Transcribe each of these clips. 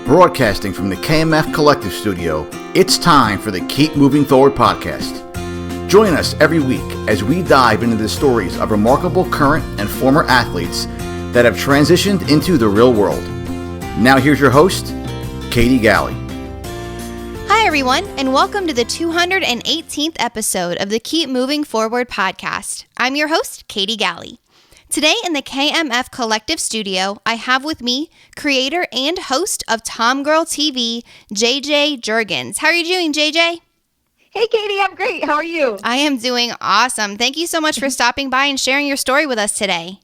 Broadcasting from the KMF Collective Studio, it's time for the Keep Moving Forward podcast. Join us every week as we dive into the stories of remarkable current and former athletes that have transitioned into the real world. Now here's your host, Katie Galley. Hi everyone, and welcome to the 218th episode of the Keep Moving Forward podcast. I'm your host, Katie Galley. Today in the KMF Collective Studio, I have with me creator and host of TOMGIRL TV, Jurgens. How are you doing, JJ? Hey, Katie, I'm great. How are you? I am doing awesome. Thank you so much for stopping by and sharing your story with us today.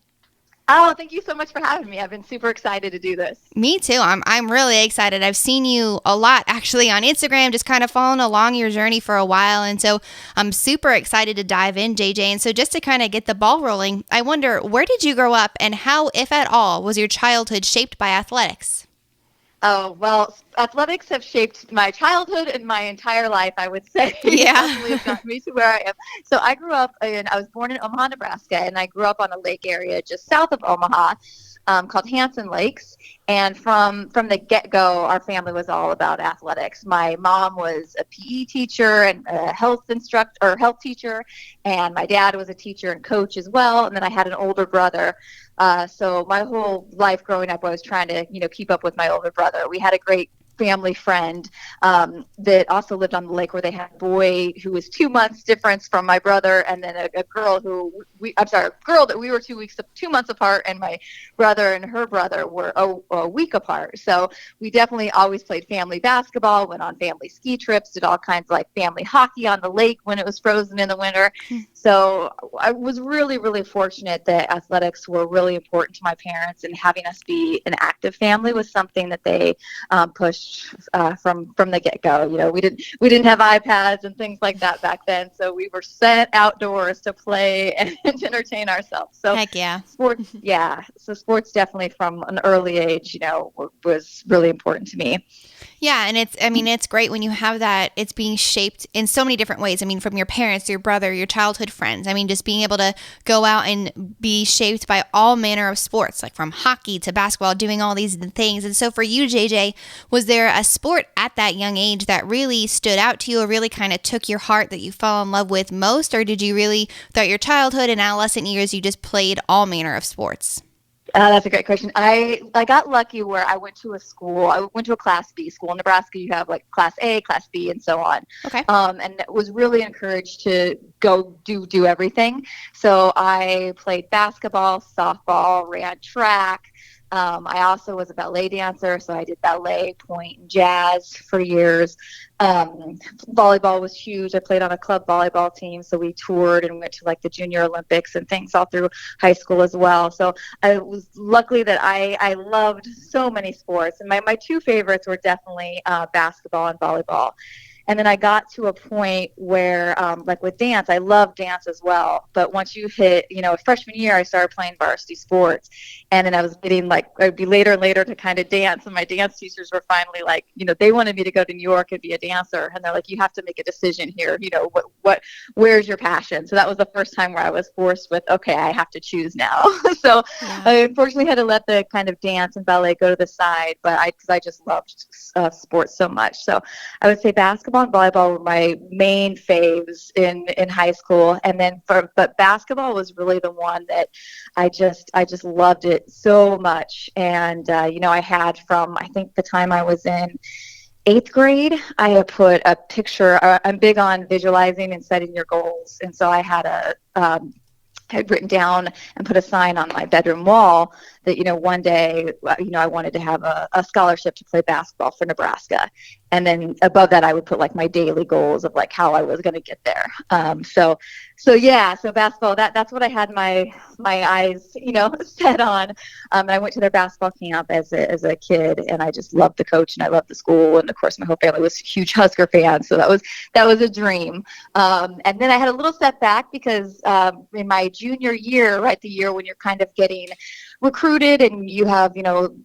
Oh, thank you so much for having me. I've been super excited to do this. Me too. I'm really excited. I've seen you a lot actually on Instagram, just kind of following along your journey for a while. And so I'm super excited to dive in, JJ. And so just to kind of get the ball rolling, I wonder, where did you grow up and how, if at all, was your childhood shaped by athletics? Oh, well, athletics have shaped my childhood and my entire life, I would say. Yeah. Definitely have gotten me to where I am. So I was born in Omaha, Nebraska, and I grew up on a lake area just south of Omaha called Hanson Lakes. And from the get-go, our family was all about athletics. My mom was a PE teacher and a health teacher, and my dad was a teacher and coach as well. And then I had an older brother. So my whole life growing up, I was trying to, keep up with my older brother. We had a great family friend that also lived on the lake where they had a boy who was 2 months difference from my brother, and then a girl that we were 2 months apart, and my brother and her brother were a week apart. So we definitely always played family basketball, went on family ski trips, did all kinds of like family hockey on the lake when it was frozen in the winter. So I was really, really fortunate that athletics were really important to my parents, and having us be an active family was something that they pushed from the get-go. We didn't have iPads and things like that back then, so we were sent outdoors to play and entertain ourselves. So heck yeah, sports, yeah. So sports definitely from an early age, was really important to me. Yeah, and it's great when you have that. It's being shaped in so many different ways. From your parents, your brother, your childhood friends. Just being able to go out and be shaped by all manner of sports, like from hockey to basketball, doing all these things. And so for you, JJ, was there a sport at that young age that really stood out to you or really kind of took your heart that you fell in love with most? Or did you really, throughout your childhood and adolescent years, you just played all manner of sports? That's a great question. I got lucky where I went to a Class B school. In Nebraska, you have like Class A, Class B, and so on. Okay. And was really encouraged to go do everything. So I played basketball, softball, ran track. I also was a ballet dancer, so I did ballet, point, and jazz for years. Volleyball was huge. I played on a club volleyball team, so we toured and went to like the Junior Olympics and things all through high school as well. So I was lucky that I loved so many sports, and my two favorites were definitely basketball and volleyball. And then I got to a point where, like with dance, I love dance as well. But once you hit, freshman year, I started playing varsity sports. And then I was getting I'd be later and later to kind of dance. And my dance teachers were finally like, they wanted me to go to New York and be a dancer. And they're like, you have to make a decision here. Where's your passion? So that was the first time where I was forced with, okay, I have to choose now. So yeah. I unfortunately had to let the kind of dance and ballet go to the side, because I just loved sports so much. So I would say basketball and volleyball were my main faves in high school, and then but basketball was really the one that I just loved it so much. And I had from, I think, the time I was in 8th grade, I had put a picture. I'm big on visualizing and setting your goals, and so I had had written down and put a sign on my bedroom wall that, one day, I wanted to have a scholarship to play basketball for Nebraska. And then above that, I would put like my daily goals of like how I was going to get there. So basketball, that's what I had my eyes, set on. And I went to their basketball camp as a kid, and I just loved the coach and I loved the school. And of course, my whole family was huge Husker fans. So that was a dream. And then I had a little setback because in my junior year, right, the year when you're kind of getting recruited and you have,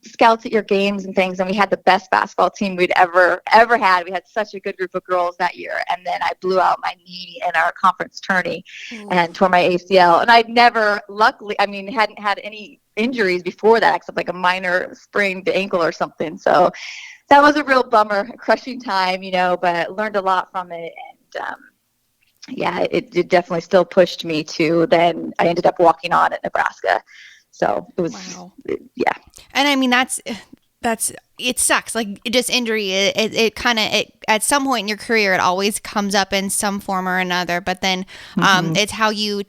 scouts at your games and things, and we had the best basketball team we'd ever had. We had such a good group of girls that year, and then I blew out my knee in our conference tourney and tore my ACL. And I'd never, luckily, hadn't had any injuries before that except like a minor sprained ankle or something. So that was a real bummer, a crushing time, but learned a lot from it. And yeah, it definitely still pushed me to then I ended up walking on at Nebraska. So it was, Wow. yeah. And I mean, that's it sucks. Like just injury, it kind of at some point in your career, it always comes up in some form or another. But then it's how you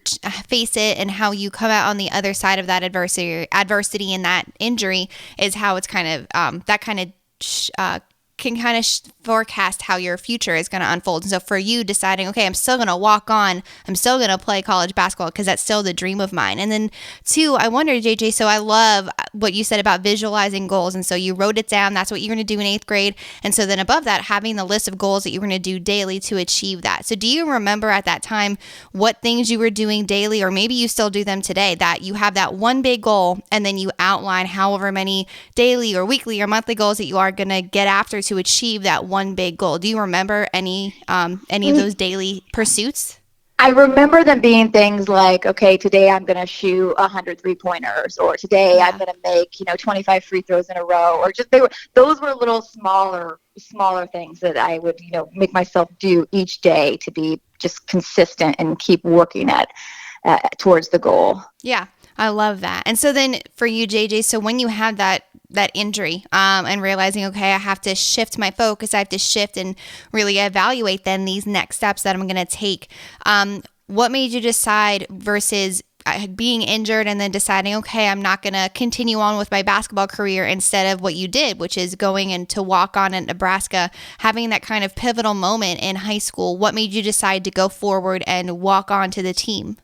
face it and how you come out on the other side of that adversity and that injury is how it's kind of that kind of can kind of forecast how your future is going to unfold. And so for you deciding, okay, I'm still going to walk on, I'm still going to play college basketball because that's still the dream of mine. And then two, I wonder, JJ, so I love what you said about visualizing goals. And so you wrote it down. That's what you're going to do in 8th grade. And so then above that, having the list of goals that you're going to do daily to achieve that. So do you remember at that time what things you were doing daily, or maybe you still do them today, that you have that one big goal and then you outline however many daily or weekly or monthly goals that you are going to get after to achieve that one big goal? Do you remember any of those daily pursuits? I remember them being things like, okay, today I'm going to shoot 100 3-pointers, or today I'm going to make, 25 free throws in a row, or just those were little smaller things that I would, make myself do each day to be just consistent and keep working at towards the goal. Yeah. I love that. And so then for you, JJ, so when you had that injury and realizing, okay, I have to shift my focus, I have to shift and really evaluate then these next steps that I'm going to take. What made you decide versus being injured and then deciding, okay, I'm not going to continue on with my basketball career instead of what you did, which is going in to walk on at Nebraska, having that kind of pivotal moment in high school? What made you decide to go forward and walk on to the team?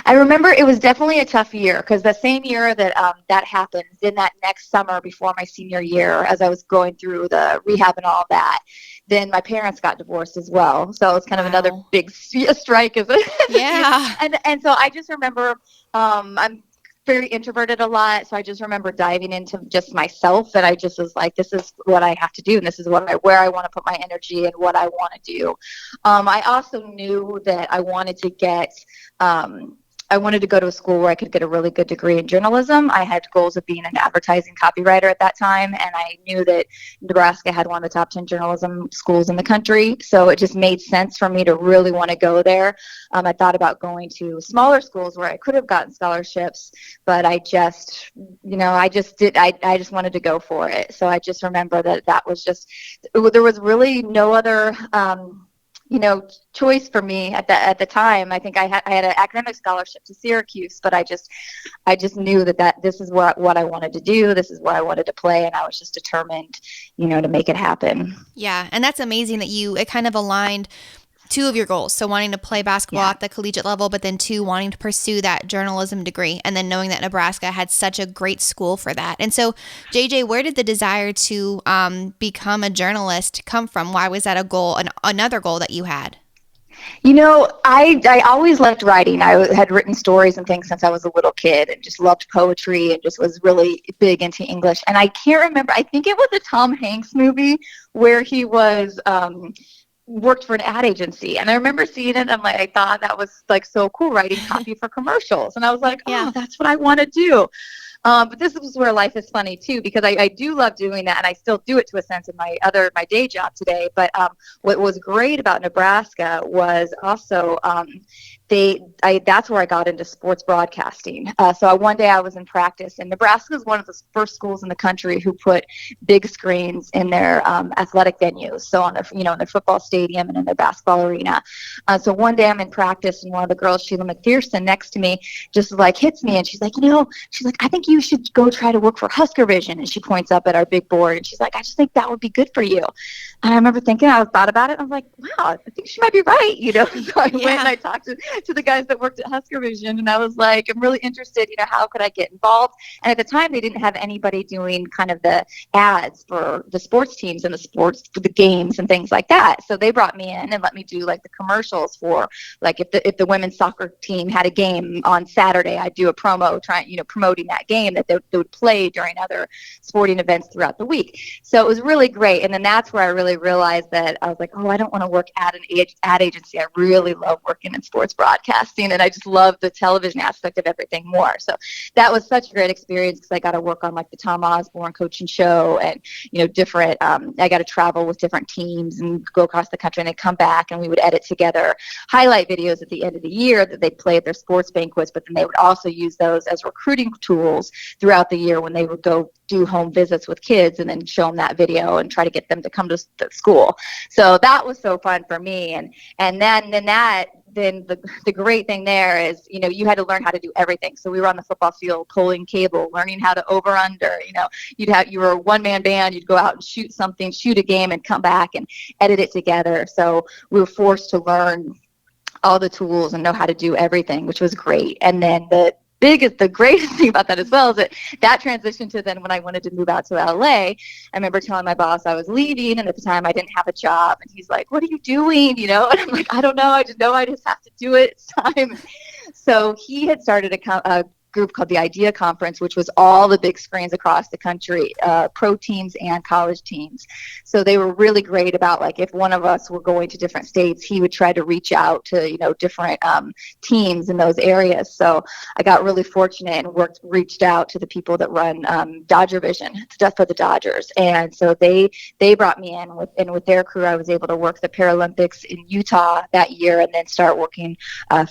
I remember it was definitely a tough year because the same year that that happened, in that next summer before my senior year, as I was going through the rehab and all that, then my parents got divorced as well. So it was kind of another big strike, isn't it? Yeah. and so I just remember I'm very introverted a lot, so I just remember diving into just myself, and I just was like, this is what I have to do, and this is where I want to put my energy and what I want to do. I also knew that I wanted to go to a school where I could get a really good degree in journalism. I had goals of being an advertising copywriter at that time, and I knew that Nebraska had one of the top 10 journalism schools in the country, so it just made sense for me to really want to go there. I thought about going to smaller schools where I could have gotten scholarships, but I just wanted to go for it. So I just remember that was just, there was really no other choice for me at the time. I think I had an academic scholarship to Syracuse, but I just knew that this is what I wanted to do. This is where I wanted to play, and I was just determined, to make it happen. Yeah, and that's amazing that it kind of aligned two of your goals. So wanting to play basketball at the collegiate level, but then two, wanting to pursue that journalism degree, and then knowing that Nebraska had such a great school for that. And so, JJ, where did the desire to become a journalist come from? Why was that a goal, another goal that you had? I always loved writing. I had written stories and things since I was a little kid, and just loved poetry and just was really big into English. And I can't remember, I think it was a Tom Hanks movie where he was worked for an ad agency, and I remember seeing it. I thought that was like so cool, writing copy for commercials, and I was like, oh, that's what I want to do. But this is where life is funny too, because I do love doing that, and I still do it to a sense in my day job today. But what was great about Nebraska was also that's where I got into sports broadcasting. So one day I was in practice, and Nebraska is one of the first schools in the country who put big screens in their athletic venues. So in their football stadium and in their basketball arena. So one day I'm in practice, and one of the girls, Sheila McPherson, next to me, just like hits me, and she's like, I think you should go try to work for Husker Vision. And she points up at our big board, and she's like, I just think that would be good for you. And I remember thinking, I thought about it, and I was like, wow, I think she might be right. So I went and I talked to the guys that worked at Husker Vision, and I was like, I'm really interested, how could I get involved? And at the time, they didn't have anybody doing kind of the ads for the sports teams and the games and things like that. So they brought me in and let me do like the commercials for, like, if the women's soccer team had a game on Saturday, I'd do a promo promoting that game that they would play during other sporting events throughout the week. So it was really great. And then that's where I really realized that I was like, oh, I don't want to work at an ad agency. I really love working in sports broadcasting, and I just love the television aspect of everything more. So that was such a great experience because I got to work on like the Tom Osborne coaching show, and different. I got to travel with different teams and go across the country, and then come back, and we would edit together highlight videos at the end of the year that they'd play at their sports banquets. But then they would also use those as recruiting tools throughout the year when they would go do home visits with kids, and then show them that video and try to get them to come to the school. So that was so fun for me. And then the great thing there is, you had to learn how to do everything. So we were on the football field pulling cable, learning how to over under. You were a one-man band. You'd go out and shoot a game, and come back and edit it together. So we were forced to learn all the tools and know how to do everything, which was great. And then the greatest thing about that as well is that transition to then when I wanted to move out to LA, I remember telling my boss I was leaving, and at the time I didn't have a job, and he's like, "What are you doing?" And I'm like, "I don't know. I just know I just have to do it. It's time." So he had started a group called the Idea Conference, which was all the big screens across the country, pro teams and college teams. So they were really great about, like, if one of us were going to different states, he would try to reach out to different teams in those areas. So I got really fortunate and reached out to the people that run Dodger Vision for the Dodgers, and so they brought me in with their crew. I was able to work the Paralympics in Utah that year, and then start working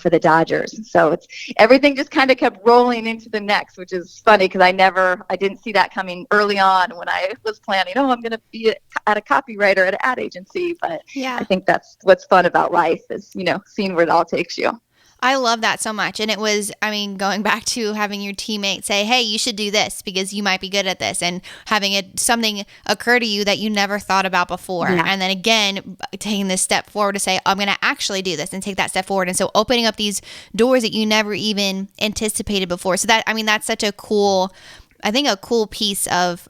for the Dodgers. So everything just kind of kept rolling into the next, which is funny because I didn't see that coming early on when I was planning, I'm going to be at a copywriter at an ad agency. But yeah, I think that's what's fun about life is, seeing where it all takes you. I love that so much. And it was, going back to having your teammate say, hey, you should do this because you might be good at this, and having something occur to you that you never thought about before. Yeah. And then again, taking this step forward to say, I'm going to actually do this, and take that step forward. And so opening up these doors that you never even anticipated before. So that's such a cool piece of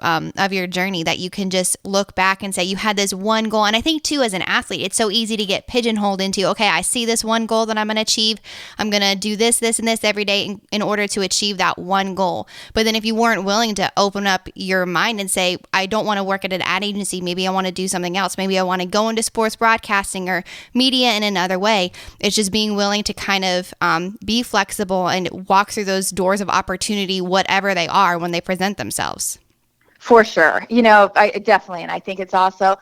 your journey, that you can just look back and say you had this one goal. And I think too, as an athlete, it's so easy to get pigeonholed into, okay, I see this one goal that I'm going to achieve. I'm going to do this, this, and this every day in order to achieve that one goal. But then if you weren't willing to open up your mind and say, I don't want to work at an ad agency, maybe I want to do something else. Maybe I want to go into sports broadcasting or media in another way. It's just being willing to kind of be flexible and walk through those doors of opportunity, whatever they are, when they present themselves. For sure. I definitely, and I think it's also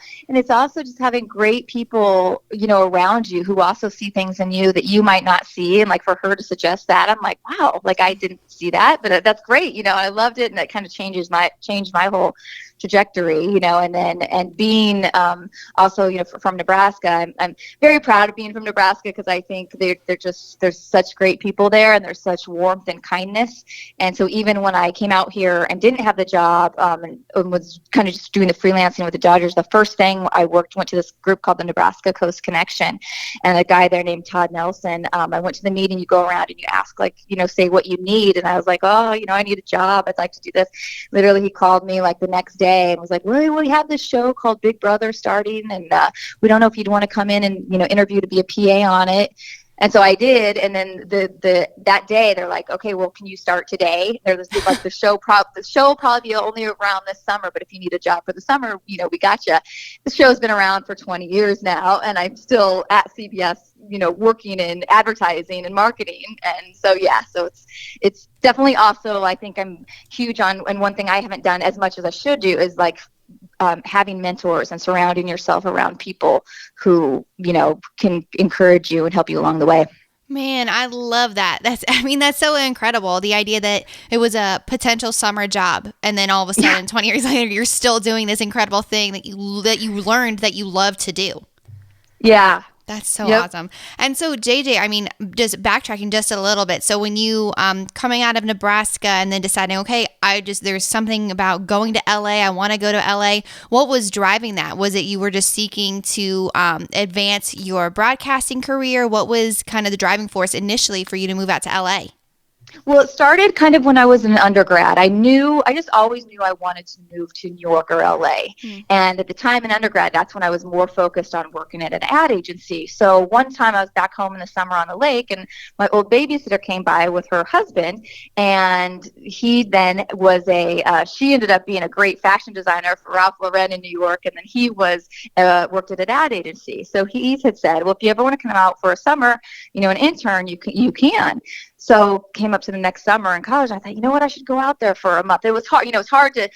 just having great people, around you who also see things in you that you might not see. And like, for her to suggest that, I'm like, wow, like, I didn't see that, but that's great. I loved it. And it kind of changed my whole trajectory, and being also, from Nebraska, I'm very proud of being from Nebraska, because I think there's such great people there, and there's such warmth and kindness. And so even when I came out here and didn't have the job, and was kind of just doing the freelancing with the Dodgers, the first thing I went to this group called the Nebraska Coast Connection, and a guy there named Todd Nelson. I went to the meeting. You go around and you ask, like, say what you need. And I was like, oh, I need a job. I'd like to do this. Literally, he called me like the next day and was like, well, we have this show called Big Brother starting, and we don't know if you'd want to come in and interview to be a PA on it. And so I did, and then that day they're like, okay, well, can you start today? They're like, the show will probably be only around this summer, but if you need a job for the summer, we got you. The show's been around for 20 years now, and I'm still at CBS, working in advertising and marketing. And so it's definitely also, I think I'm huge on, and one thing I haven't done as much as I should do is like having mentors and surrounding yourself around people who, can encourage you and help you along the way. Man, I love that. That's so incredible. The idea that it was a potential summer job, and then all of a sudden, 20 years later, you're still doing this incredible thing that you learned that you love to do. Yeah. That's so awesome. And so JJ, just backtracking just a little bit. So when you coming out of Nebraska and then deciding, okay, there's something about going to LA. I want to go to LA. What was driving that? Was it you were just seeking to advance your broadcasting career? What was kind of the driving force initially for you to move out to LA? Well, it started kind of when I was an undergrad. I just always knew I wanted to move to New York or LA. Mm. And at the time in undergrad, that's when I was more focused on working at an ad agency. So one time I was back home in the summer on the lake, and my old babysitter came by with her husband. And he then was she ended up being a great fashion designer for Ralph Lauren in New York. And then he worked at an ad agency. So he had said, well, if you ever want to come out for a summer, an intern, you can. So came up to the next summer in college. I thought, you know what, I should go out there for a month. It was hard, it's hard to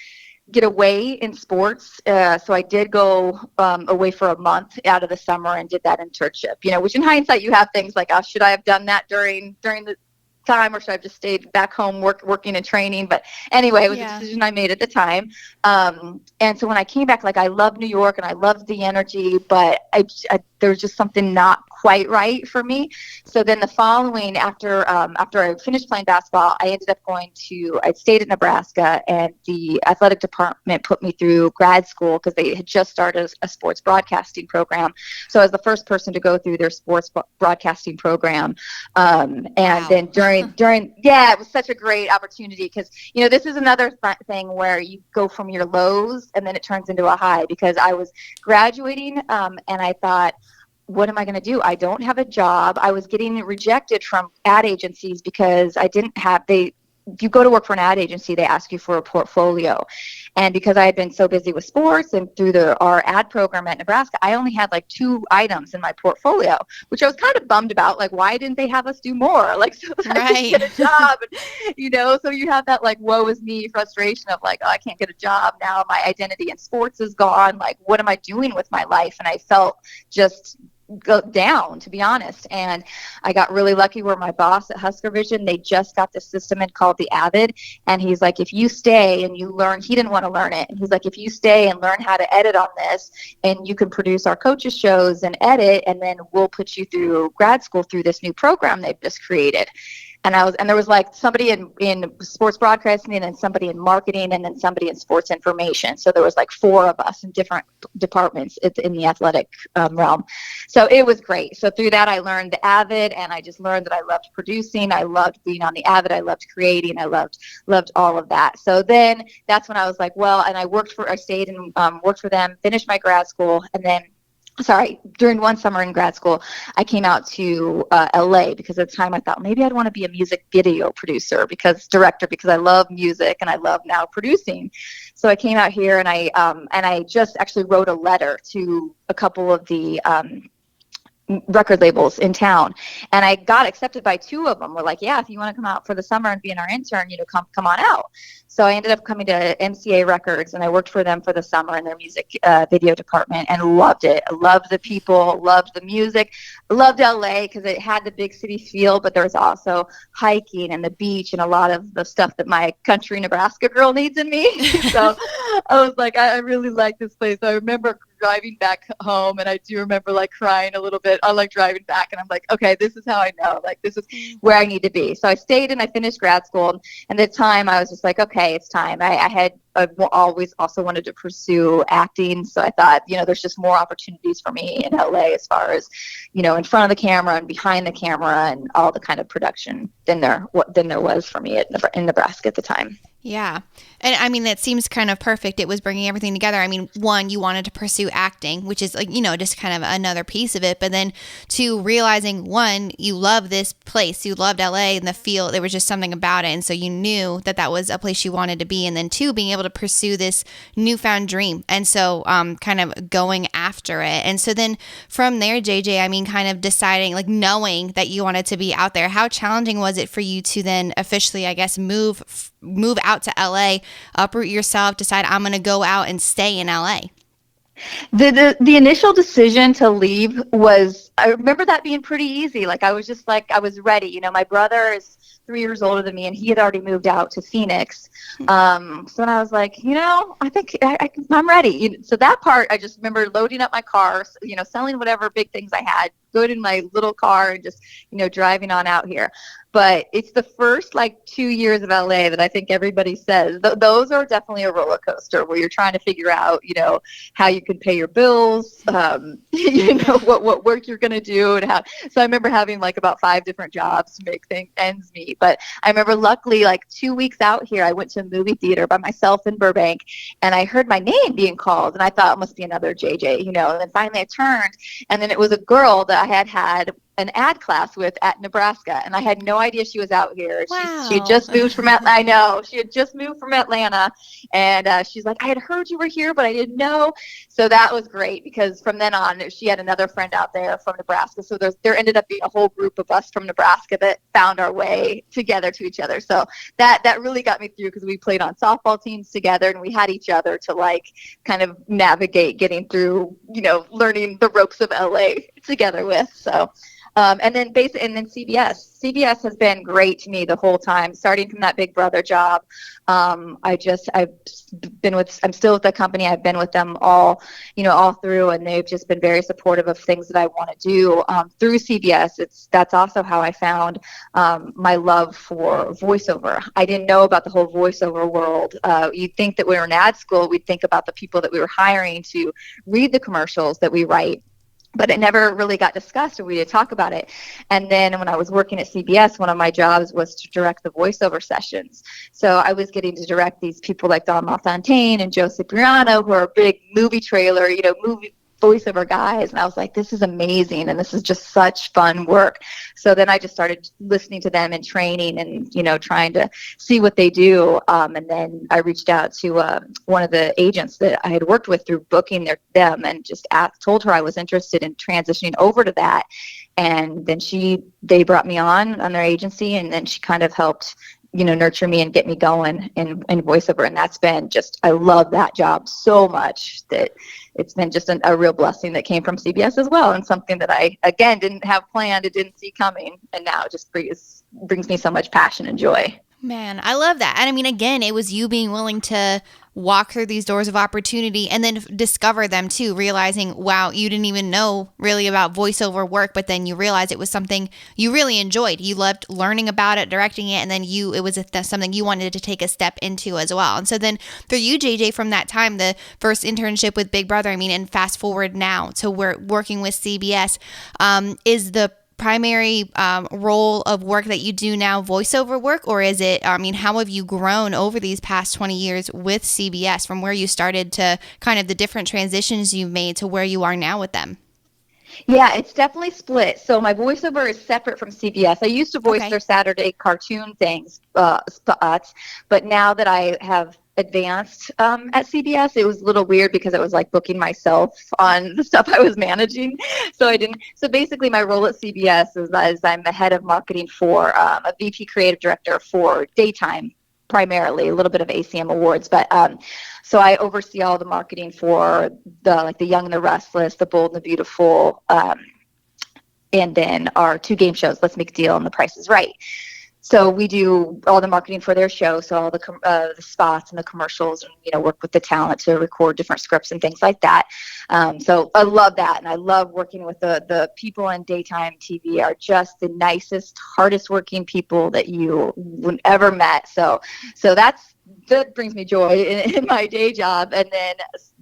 get away in sports. So I did go away for a month out of the summer and did that internship, which in hindsight you have things like, oh, should I have done that during the time, or should I have just stayed back home working and training? But anyway, it was a decision I made at the time. And so when I came back, like, I loved New York and I loved the energy, but there was just something not quite right for me. So then the following, after I finished playing basketball, I stayed in Nebraska, and the athletic department put me through grad school because they had just started a sports broadcasting program. So I was the first person to go through their sports broadcasting program. And then it was such a great opportunity because, this is another thing where you go from your lows and then it turns into a high, because I was graduating and I thought, what am I going to do? I don't have a job. I was getting rejected from ad agencies because if you go to work for an ad agency, they ask you for a portfolio. And because I had been so busy with sports and through our ad program at Nebraska, I only had like 2 items in my portfolio, which I was kind of bummed about. Like, why didn't they have us do more? Like, so that I could get a job. And, so you have that like, woe is me frustration of like, oh, I can't get a job now. My identity in sports is gone. Like, what am I doing with my life? And I felt just go down, to be honest. And I got really lucky where my boss at Husker Vision, they just got this system in called the Avid, and he's like, if you stay and you learn, he didn't want to learn it, and he's like, if you stay and learn how to edit on this, and you can produce our coaches shows and edit, and then we'll put you through grad school through this new program they've just created. And there was like somebody in sports broadcasting, and then somebody in marketing, and then somebody in sports information. So there was like 4 of us in different departments in the athletic realm. So it was great. So through that, I learned the Avid, and I just learned that I loved producing. I loved being on the Avid. I loved creating. I loved all of that. So then that's when I was like, well, and I stayed and worked for them, finished my grad school, and then during one summer in grad school, I came out to LA because at the time I thought maybe I'd want to be a music video director because I love music and I love now producing. So I came out here, and I just actually wrote a letter to a couple of the record labels in town, and I got accepted by 2 of them. We're like, yeah, if you want to come out for the summer and be our intern, come on out. So I ended up coming to MCA Records, and I worked for them for the summer in their music video department, and loved it. I loved the people, loved the music, loved LA because it had the big city feel, but there was also hiking and the beach and a lot of the stuff that my country Nebraska girl needs in me. So I was like, I really like this place. I remember driving back home, and I do remember like crying a little bit on like driving back, and I'm like, okay, this is how I know, like, this is where I need to be. So I stayed and I finished grad school, and at the time I was just like, okay, it's time. I've always also wanted to pursue acting, so I thought, there's just more opportunities for me in LA as far as, in front of the camera and behind the camera and all the kind of production than there was for me in Nebraska at the time. Yeah. And I mean, that seems kind of perfect. It was bringing everything together. I mean, 1, you wanted to pursue acting, which is like, just kind of another piece of it. But then 2, realizing 1, you love this place, you loved LA and the feel, there was just something about it. And so you knew that was a place you wanted to be. And then 2, being able to pursue this newfound dream. And so kind of going after it. And so then from there, JJ, I mean, kind of deciding, like, knowing that you wanted to be out there, how challenging was it for you to then officially, I guess, move out to LA, uproot yourself, decide I'm going to go out and stay in LA? The initial decision to leave I remember that being pretty easy. Like, I was just like, I was ready. My brother is 3 years older than me, and he had already moved out to Phoenix. So then I was like, I think I'm ready. So that part, I just remember loading up my car, selling whatever big things I had, good in my little car and just, driving on out here. But it's the first 2 years of LA that I think everybody says those are definitely a roller coaster where you're trying to figure out, how you can pay your bills, what work you're going to do and how. So I remember having about 5 different jobs to make ends meet. But I remember luckily 2 weeks out here, I went to a movie theater by myself in Burbank and I heard my name being called and I thought it must be another JJ, and then finally I turned and then it was a girl that I had an ad class with at Nebraska, and I had no idea she was out here. Wow. She had just moved from Atlanta. I know she had just moved from Atlanta, and she's like, I had heard you were here, but I didn't know. So that was great because from then on, she had another friend out there from Nebraska. So there ended up being a whole group of us from Nebraska that found our way together to each other. So that really got me through because we played on softball teams together, and we had each other to kind of navigate getting through, learning the ropes of LA together with. So. And then CBS. CBS has been great to me the whole time, starting from that Big Brother job. I'm still with the company. I've been with them all through, and they've just been very supportive of things that I want to do through CBS. That's also how I found my love for voiceover. I didn't know about the whole voiceover world. You'd think that we were in ad school, we'd think about the people that we were hiring to read the commercials that we write. But it never really got discussed or we didn't talk about it. And then when I was working at CBS, one of my jobs was to direct the voiceover sessions. So I was getting to direct these people like Don LaFontaine and Joe Cipriano, who are big movie trailer, movie voiceover guys. And I was like, this is amazing. And this is just such fun work. So then I just started listening to them and training and, trying to see what they do. And then I reached out to one of the agents that I had worked with through booking them and just told her I was interested in transitioning over to that. And then they brought me on their agency, and then she kind of helped nurture me and get me going in voiceover. And that's been I love that job so much that it's been just a real blessing that came from CBS as well. And something that I, again, didn't have planned, it didn't see coming. And now it just brings me so much passion and joy. Man, I love that. And I mean, again, it was you being willing to walk through these doors of opportunity and then discover them too, realizing, wow, you didn't even know really about voiceover work, but then you realized it was something you really enjoyed. You loved learning about it, directing it, and then it was something you wanted to take a step into as well. And so then for you, JJ, from that time, the first internship with Big Brother, and fast forward now to working with CBS, is the primary role of work that you do now voiceover work, or is it, how have you grown over these past 20 years with CBS from where you started to kind of the different transitions you've made to where you are now with them? Yeah, it's definitely split. So my voiceover is separate from CBS. I used to voice their Saturday cartoon spots, but now that I have advanced at CBS, it was a little weird because it was like booking myself on the stuff I was managing. So I didn't. So basically, my role at CBS is I'm the head of marketing for a VP creative director for daytime, primarily a little bit of ACM awards, but so I oversee all the marketing for the Young and the Restless, the Bold and the Beautiful, and then our 2 game shows, Let's Make a Deal and The Price is Right. So we do all the marketing for their show, so all the spots and the commercials, and work with the talent to record different scripts and things like that. So I love that, and I love working with the people in daytime TV. Are just the nicest, hardest working people that you would ever met. So that brings me joy in my day job, and then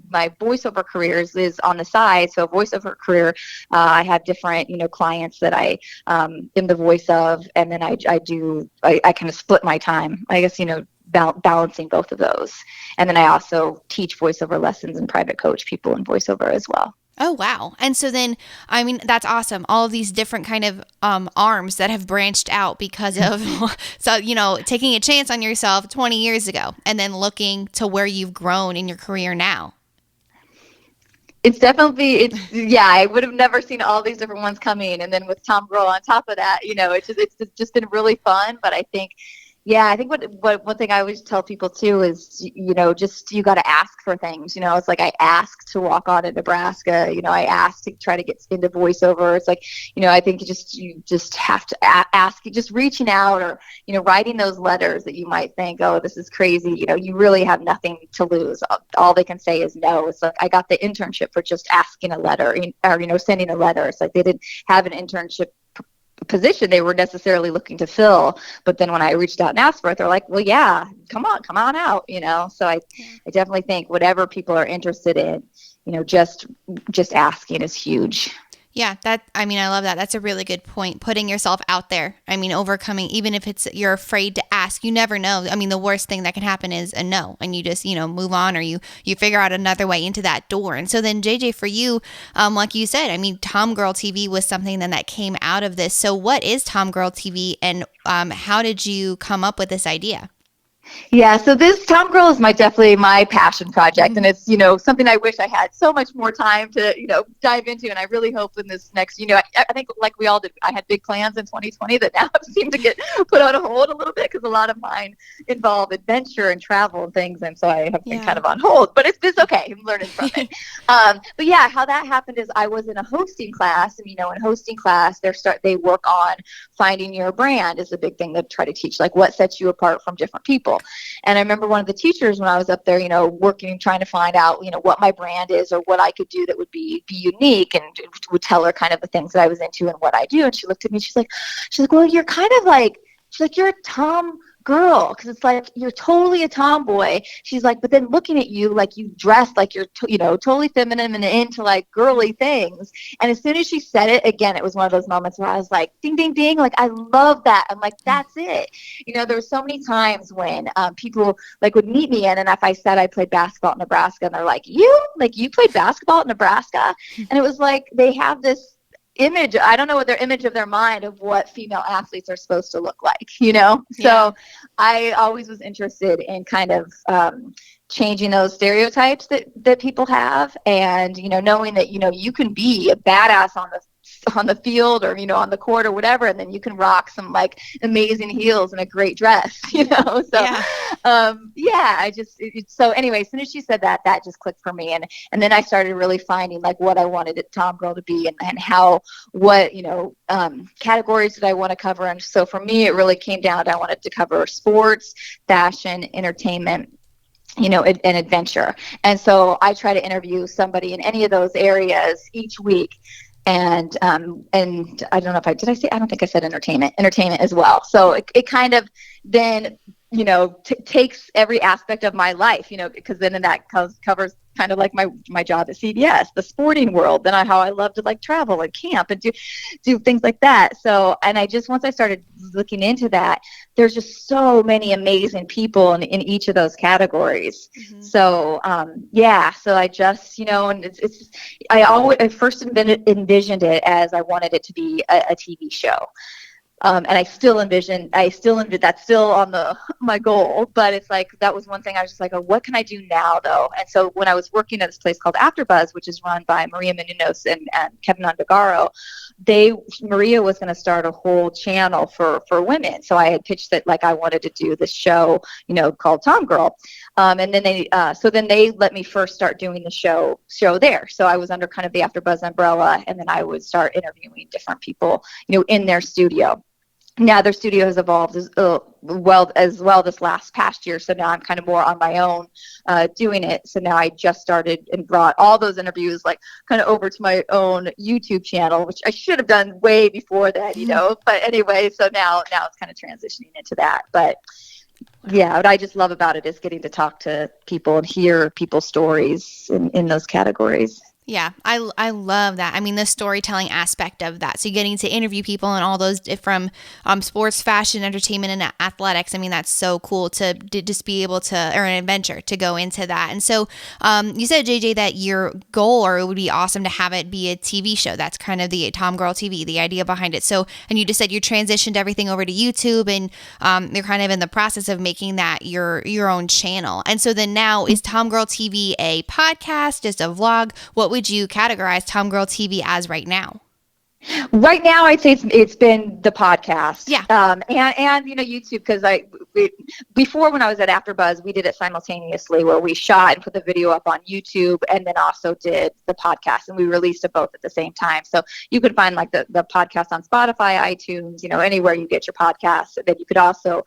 my voiceover career is on the side. So voiceover career, I have different, clients that I am the voice of, and then I kind of split my time, I guess, balancing both of those. And then I also teach voiceover lessons and private coach people in voiceover as well. Oh, wow. And so then, that's awesome. All of these different kind of arms that have branched out because of, taking a chance on yourself 20 years ago and then looking to where you've grown in your career now. It's definitely, I would have never seen all these different ones coming. And then with TOMGIRL on top of that, it's just been really fun. But I think, Yeah, I think what one thing I always tell people too is, just you got to ask for things. It's like I asked to walk on in Nebraska. I asked to try to get into voiceover. It's like, I think you just have to ask, just reaching out, or writing those letters that you might think, oh, this is crazy. You really have nothing to lose. All they can say is no. It's like I got the internship for just asking a letter, or sending a letter. It's like they didn't have an internship position they were necessarily looking to fill, but then when I reached out and asked for it, they're like, well, yeah, come on out. So I definitely think whatever people are interested in, just asking is huge. Yeah, I love that. That's a really good point. Putting yourself out there. Overcoming, even if you're afraid to ask, you never know. The worst thing that can happen is a no, and you just, move on, or you figure out another way into that door. And so then JJ, for you, like you said, TOMGIRL TV was something then that came out of this. So what is TOMGIRL TV, and how did you come up with this idea? Yeah, so this TOMGIRL is definitely my passion project, and it's something I wish I had so much more time to dive into, and I really hope in this next I think like we all did, I had big plans in 2020 that now seem to get put on hold a little bit because a lot of mine involve adventure and travel and things, and so I have been kind of on hold, but it's okay. I'm learning from it. But yeah, how that happened is I was in a hosting class, and in hosting class they work on finding your brand is a big thing they try to teach, like what sets you apart from different people. And I remember one of the teachers when I was up there, working, trying to find out, what my brand is or what I could do that would be unique, and would tell her kind of the things that I was into and what I do. And she looked at me, she's like, well, you're kind of like, you're a Tom girl, because it's like you're totally a tomboy. She's like, but then looking at you, like you dress like you're totally feminine and into like girly things. And as soon as she said it, again, it was one of those moments where I was like, ding ding ding, like I love that. I'm like, that's it. There were so many times when people like would meet me in, and if I said I played basketball at Nebraska, and they're like, you played basketball at Nebraska? And it was like they have this image, I don't know what their image of their mind of what female athletes are supposed to look like, So I always was interested in kind of changing those stereotypes that people have, and knowing that you can be a badass on the field, or on the court or whatever, and then you can rock some like amazing heels and a great dress, I just so anyway, as soon as she said that just clicked for me, and then I started really finding like what I wanted it TOMGIRL to be, and how what categories did I want to cover. And so for me, it really came down to I wanted to cover sports, fashion, entertainment, and adventure. And so I try to interview somebody in any of those areas each week. And I don't know if I don't think I said entertainment as well. So it kind of then, takes every aspect of my life, because then that covers kind of like my job at CBS, the sporting world, then how I love to like travel and camp and do things like that. So, and once I started looking into that, there's just so many amazing people in each of those categories. Mm-hmm. So, so I just, and I first envisioned it as I wanted it to be a TV show. And I still envision that's still on my goal, but it's like, that was one thing I was just like, oh, what can I do now though? And so when I was working at this place called AfterBuzz, which is run by Maria Menounos and Kevin Ondegaro, Maria was going to start a whole channel for women. So I had pitched that, like, I wanted to do this show, called TOMGIRL. And then they let me first start doing the show there. So I was under kind of the AfterBuzz umbrella, and then I would start interviewing different people, in their studio. Now their studio has evolved as well this past year. So now I'm kind of more on my own doing it. So now I just started and brought all those interviews like kind of over to my own YouTube channel, which I should have done way before that, But anyway, so now it's kind of transitioning into that. But yeah, what I just love about it is getting to talk to people and hear people's stories in those categories. Yeah, I love that. The storytelling aspect of that. So getting to interview people and all those from sports, fashion, entertainment, and athletics. That's so cool to just be able to, or an adventure to go into that. And so you said, JJ, that your goal, or it would be awesome to have it be a TV show. That's kind of the TOMGIRL TV, the idea behind it. So, and you just said you transitioned everything over to YouTube, and you're kind of in the process of making that your own channel. And so then now, is TOMGIRL TV a podcast, just a vlog? What would you categorize TOMGIRL TV as right now? Right now, I'd say it's been the podcast, Yeah. and YouTube, because before, when I was at AfterBuzz, we did it simultaneously, where we shot and put the video up on YouTube, and then also did the podcast, and we released it both at the same time. So you could find like the podcast on Spotify, iTunes, anywhere you get your podcasts. And then you could also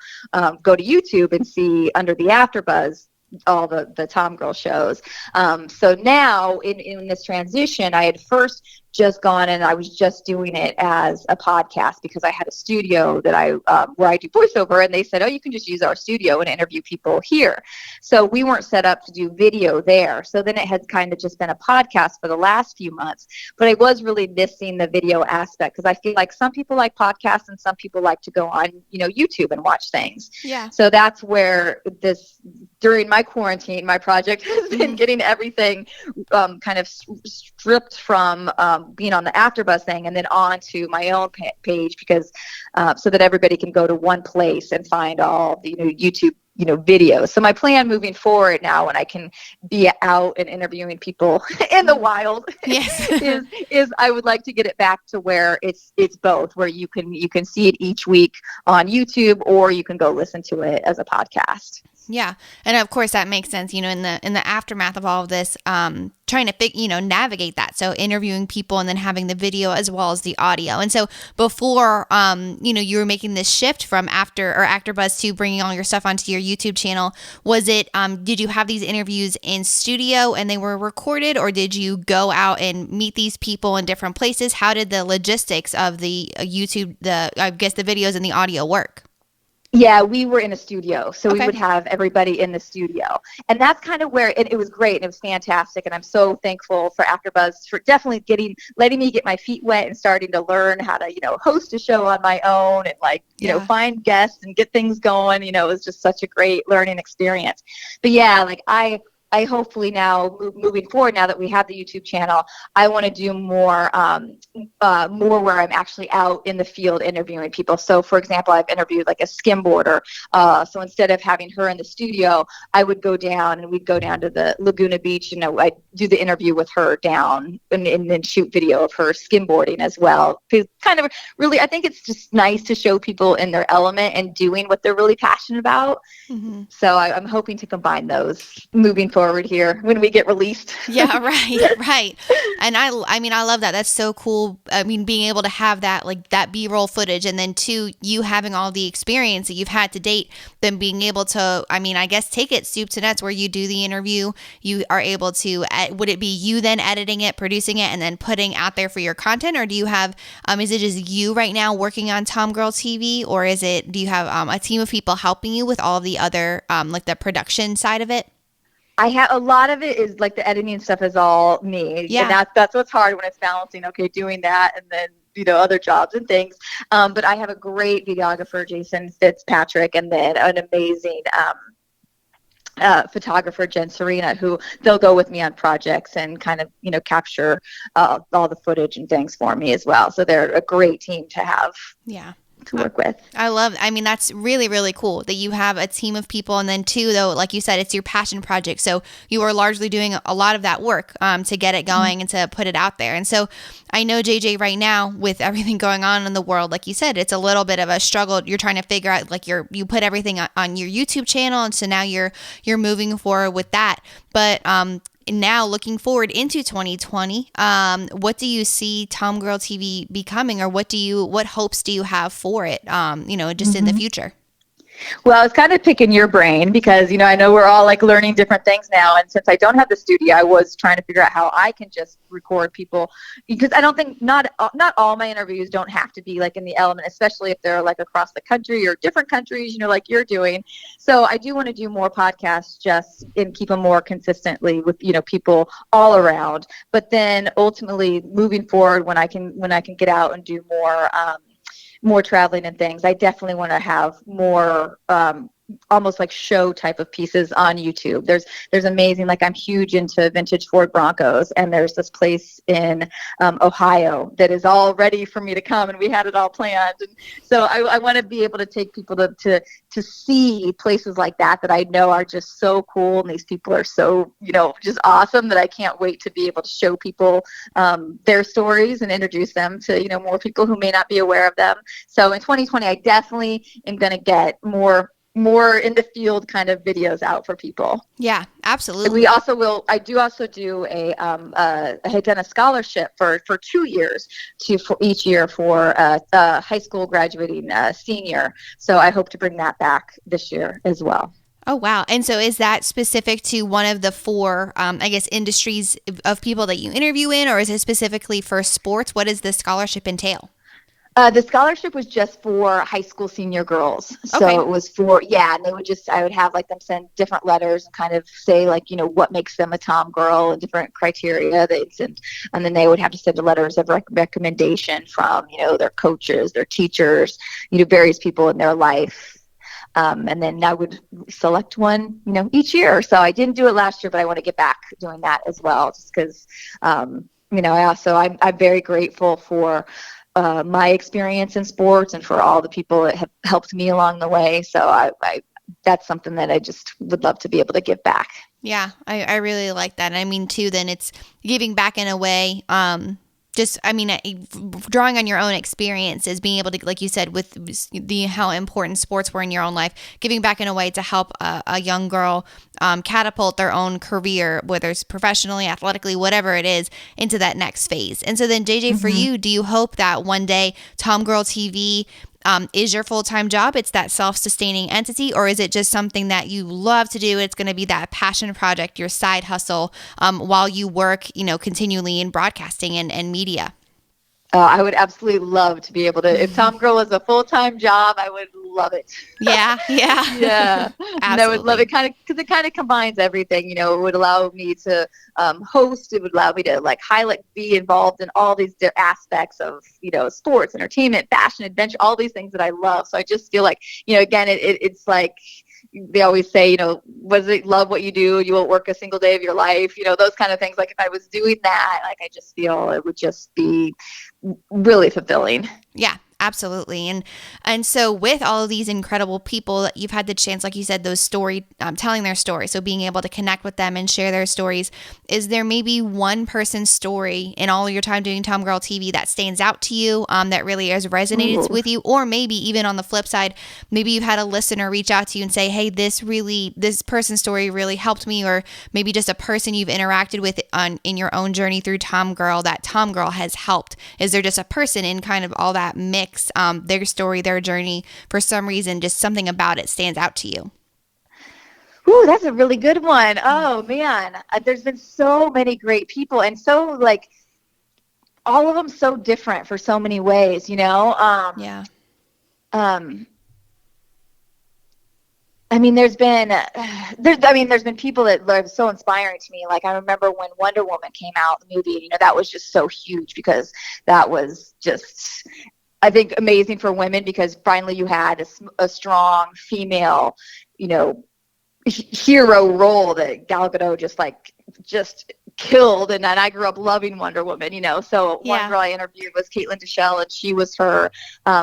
go to YouTube and see under the AfterBuzz all the TOMGIRL shows. So now in this transition, I had first just gone and I was just doing it as a podcast, because I had a studio that where I do voiceover, and they said, oh, you can just use our studio and interview people here. So we weren't set up to do video there. So then it has kind of just been a podcast for the last few months, but I was really missing the video aspect, because I feel like some people like podcasts and some people like to go on, YouTube and watch things. Yeah. So that's where during my quarantine, my project has been getting everything kind of stripped from being on the AfterBuzz thing, and then on to my own page, because so that everybody can go to one place and find all the YouTube videos. So my plan moving forward now, when I can be out and interviewing people in the wild, yes, is I would like to get it back to where it's both, where you can see it each week on YouTube, or you can go listen to it as a podcast. Yeah. And of course that makes sense, in the aftermath of all of this, trying to navigate that. So interviewing people and then having the video as well as the audio. And so before, you were making this shift from AfterBuzz to bringing all your stuff onto your YouTube channel, was it, did you have these interviews in studio and they were recorded, or did you go out and meet these people in different places? How did the logistics of the YouTube, the videos and the audio work? Yeah, we were in a studio, so Okay. we would have everybody in the studio, and that's kind of where it was great, and it was fantastic, and I'm so thankful for AfterBuzz for definitely letting me get my feet wet and starting to learn how to host a show on my own, and find guests and get things going. It was just such a great learning experience. But yeah, like I hopefully now, moving forward, now that we have the YouTube channel, I want to do more where I'm actually out in the field interviewing people. So, for example, I've interviewed like a skimboarder. So instead of having her in the studio, I would go down, and we'd go down to the Laguna Beach. I'd do the interview with her down, and then shoot video of her skimboarding as well. Kind of really, I think it's just nice to show people in their element and doing what they're really passionate about. Mm-hmm. So I'm hoping to combine those moving forward here when we get released. Yeah, right. And I love that. That's so cool. I mean, being able to have that, like that B-roll footage, and then two, you having all the experience that you've had to date, then being able to, I guess, take it soup to nuts, where you do the interview, you are able to, would it be you then editing it, producing it, and then putting out there for your content? Or do you have, is it just you right now working on TOMGIRL TV, or do you have a team of people helping you with all of the other, like the production side of it? I have a lot of it is like the editing stuff is all me. Yeah. And that's what's hard when it's balancing, doing that and then, other jobs and things. But I have a great videographer, Jason Fitzpatrick, and then an amazing photographer, Jen Serena, who they'll go with me on projects and kind of, capture all the footage and things for me as well. So they're a great team to have. Yeah. To work with. That's really, really cool that you have a team of people. And then two, though, like you said, it's your passion project. So you are largely doing a lot of that work to get it going and to put it out there. And so I know, JJ, right now, with everything going on in the world, like you said, it's a little bit of a struggle. You're trying to figure out, like, you put everything on your YouTube channel. And so now you're moving forward with that. But now looking forward into 2020, what do you see TOMGIRL TV becoming, or what hopes do you have for it, just in the future? Well, it's kind of picking your brain because, I know we're all like learning different things now. And since I don't have the studio, I was trying to figure out how I can just record people, because I don't think not all my interviews don't have to be like in the element, especially if they're like across the country or different countries, like you're doing. So I do want to do more podcasts and keep them more consistently with, people all around. But then ultimately moving forward, when I can get out and do more traveling and things, I definitely want to have more almost like show type of pieces on YouTube. There's amazing, like I'm huge into vintage Ford Broncos, and there's this place in Ohio that is all ready for me to come, and we had it all planned. And so I want to be able to take people to see places like that I know are just so cool, and these people are so, just awesome, that I can't wait to be able to show people their stories and introduce them to, more people who may not be aware of them. So in 2020, I definitely am going to get more in the field kind of videos out for people. Yeah, absolutely. I do also do I had done a scholarship for 2 years for each year for a high school graduating senior. So I hope to bring that back this year as well. Oh, wow. And so is that specific to one of the 4, industries of people that you interview in, or is it specifically for sports? What does the scholarship entail? The scholarship was just for high school senior girls. So Okay. It was and they would I would have like them send different letters and kind of say like, what makes them a Tom girl and different criteria and then they would have to send letters of recommendation from, their coaches, their teachers, various people in their life. And then I would select one, each year. So I didn't do it last year, but I want to get back doing that as well, just because, I'm very grateful for my experience in sports and for all the people that have helped me along the way. So I that's something that I just would love to be able to give back. Yeah, I really like that. I mean, too, then it's giving back in a way. Drawing on your own experiences, being able to, like you said, with how important sports were in your own life, giving back in a way to help a young girl catapult their own career, whether it's professionally, athletically, whatever it is, into that next phase. And so then, JJ, for you, do you hope that one day TOMGIRL TV is your full-time job? It's that self-sustaining entity, or is it just something that you love to do? It's going to be that passion project, your side hustle, while you work, continually in broadcasting and media? I would absolutely love to be able to. If TOMGIRL was a full-time job, I would love it. Yeah. Yeah. And I would love it because it kind of combines everything. It would allow me to host. It would allow me to be involved in all these aspects of, sports, entertainment, fashion, adventure, all these things that I love. So I just feel like, again, it's like they always say, love what you do, you won't work a single day of your life, those kind of things. Like if I was doing that, I just feel it would just be really fulfilling. Yeah, absolutely. And so with all of these incredible people that you've had the chance, like you said, those telling their story. So being able to connect with them and share their stories, is there maybe one person's story in all of your time doing TOMGIRL TV that stands out to you, that really has resonated with you? Or maybe even on the flip side, maybe you've had a listener reach out to you and say, hey, this person's story really helped me, or maybe just a person you've interacted with in your own journey through TOMGIRL that TOMGIRL has helped. Is there just a person in kind of all that mix, their story, their journey, for some reason, just something about it stands out to you? Ooh, that's a really good one. Oh man, there's been so many great people, and so all of them so different for so many ways, Yeah. There's been people that are so inspiring to me. Like I remember when Wonder Woman came out, the movie, that was just so huge because that was just, I think, amazing for women because finally you had a strong female, hero role that Gal Gadot just killed. And then I grew up loving Wonder Woman, so one girl I interviewed was Caitlin Deschelle, and she was her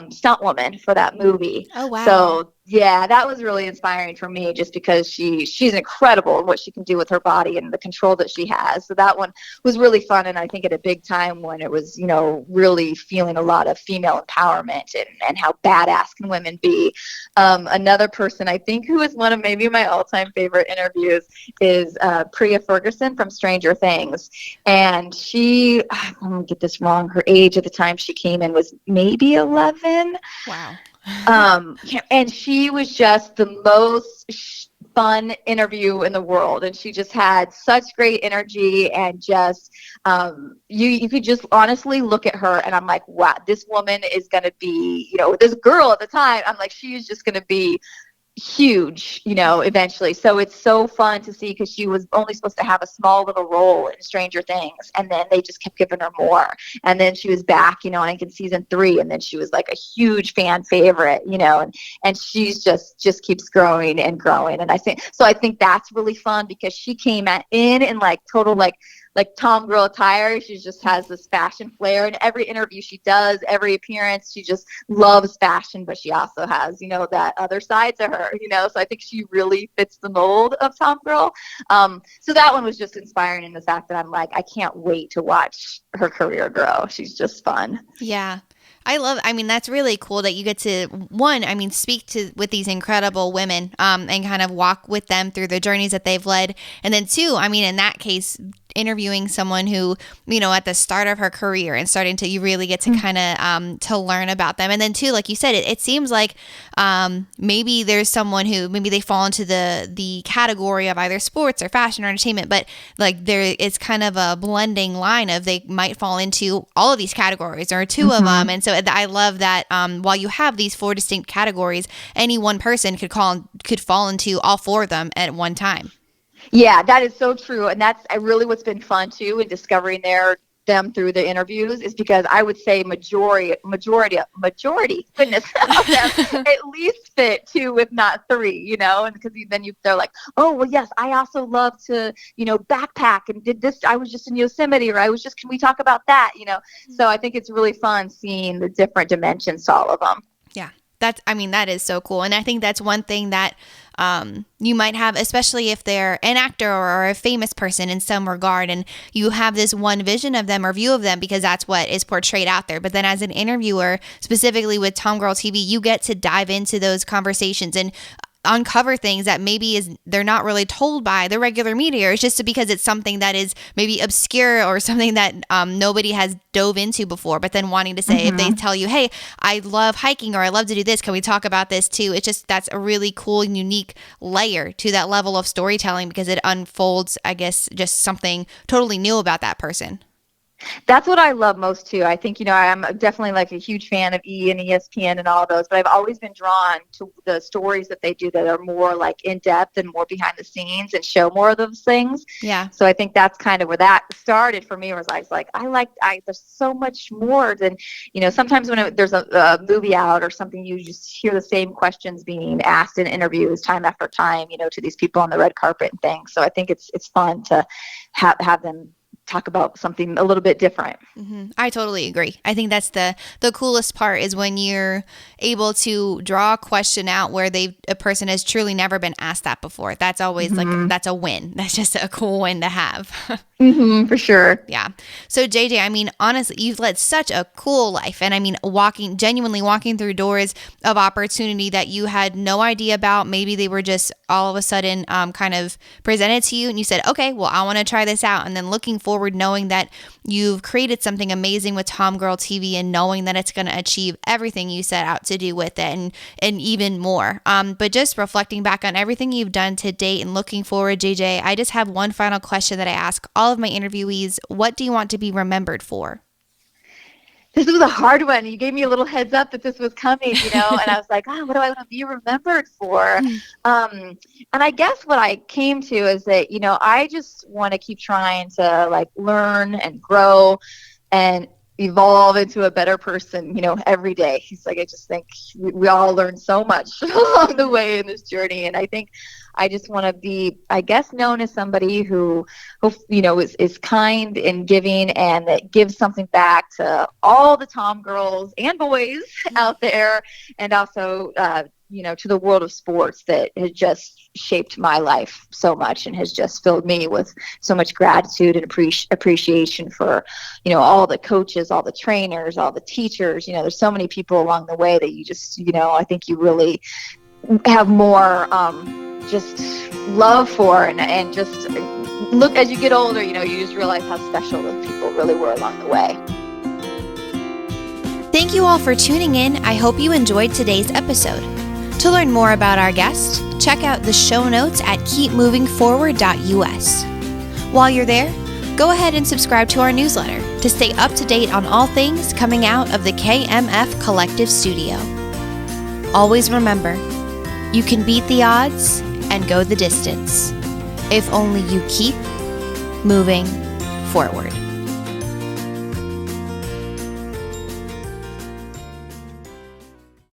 stunt woman for that movie. Oh, wow. So yeah, that was really inspiring for me just because she's incredible in what she can do with her body and the control that she has. So that one was really fun, and I think at a big time when it was, really feeling a lot of female empowerment and how badass can women be. Another person I think who is one of maybe my all-time favorite interviews is Priya Ferguson from Stranger Things. And she, I'm going to get this wrong, her age at the time she came in was maybe 11. Wow. And she was just the most fun interview in the world, and she just had such great energy, and just you could just honestly look at her and I'm like, wow, this woman is going to be, this girl at the time, I'm like, she is just going to be huge, eventually. So it's so fun to see, because she was only supposed to have a small little role in Stranger Things, and then they just kept giving her more. And then she was back, I think in season 3, and then she was like a huge fan favorite, and she's just keeps growing and growing. And I think that's really fun, because she came in like total like Tom girl attire. She just has this fashion flair, and every interview she does, every appearance, she just loves fashion, but she also has, that other side to her, so I think she really fits the mold of Tom girl. So that one was just inspiring in the fact that I'm like, I can't wait to watch her career grow. She's just fun. Yeah. That's really cool that you get to, speak with these incredible women, and kind of walk with them through the journeys that they've led. And then 2, in that case, interviewing someone who, at the start of her career and starting to, you really get to kind of, to learn about them. And then 2, like you said, it seems like, maybe there's someone who, maybe they fall into the category of either sports or fashion or entertainment, but like it's kind of a blending line of, they might fall into all of these categories or 2 of them. And so I love that, while you have these 4 distinct categories, any one person could fall into all 4 of them at one time. Yeah, that is so true. And that's really what's been fun too, in discovering them through the interviews, is because I would say majority, goodness, of them at least fit 2, if not 3, and because then they're like, oh, well, yes, I also love to, backpack and did this. I was just in Yosemite, or can we talk about that? So I think it's really fun seeing the different dimensions to all of them. Yeah. That is so cool. And I think that's one thing that you might have, especially if they're an actor or a famous person in some regard, and you have this one vision of them or view of them because that's what is portrayed out there. But then as an interviewer, specifically with TOMGIRL TV, you get to dive into those conversations and uncover things that maybe they're not really told by the regular media. It's just because it's something that is maybe obscure or something that nobody has dove into before, but then wanting to say, if they tell you, hey, I love hiking, or I love to do this, can we talk about this too? It's just, that's a really cool and unique layer to that level of storytelling, because it unfolds, I guess, just something totally new about that person. That's what I love most too. I think, I'm definitely like a huge fan of E! And ESPN and all those, but I've always been drawn to the stories that they do that are more like in depth and more behind the scenes and show more of those things. Yeah. So I think that's kind of where that started for me, was I was like, there's so much more than, sometimes when there's a movie out or something, you just hear the same questions being asked in interviews time after time, to these people on the red carpet and things. So I think it's fun to have them talk about something a little bit different. Mm-hmm. I totally agree. I think that's the coolest part, is when you're able to draw a question out where a person has truly never been asked that before. That's always like, that's a win. That's just a cool win to have. For sure. Yeah. So JJ, honestly, you've led such a cool life. And genuinely walking through doors of opportunity that you had no idea about. Maybe they were just all of a sudden kind of presented to you, and you said, okay, well, I want to try this out. And then looking forward, knowing that you've created something amazing with TOMGIRL TV, and knowing that it's going to achieve everything you set out to do with it, and even more. But just reflecting back on everything you've done to date and looking forward, JJ, I just have one final question that I ask all of my interviewees. What do you want to be remembered for? This was a hard one. You gave me a little heads up that this was coming, and I was like, what do I want to be remembered for? And I guess what I came to is that, I just want to keep trying to like learn and grow and evolve into a better person, every day. It's like, I just think we all learn so much along the way in this journey. And I think I just want to be, I guess, known as somebody who is kind and giving, and that gives something back to all the Tom girls and boys out there, and also, to the world of sports that has just shaped my life so much, and has just filled me with so much gratitude and appreciation for, all the coaches, all the trainers, all the teachers. There's so many people along the way that you just, I think you really have more just love for, and just look, as you get older, you just realize how special those people really were along the way. Thank you all for tuning in. I hope you enjoyed today's episode. To learn more about our guest, check out the show notes at keepmovingforward.us. While you're there, go ahead and subscribe to our newsletter to stay up to date on all things coming out of the KMF Collective Studio. Always remember, You can beat the odds and go the distance if only you keep moving forward.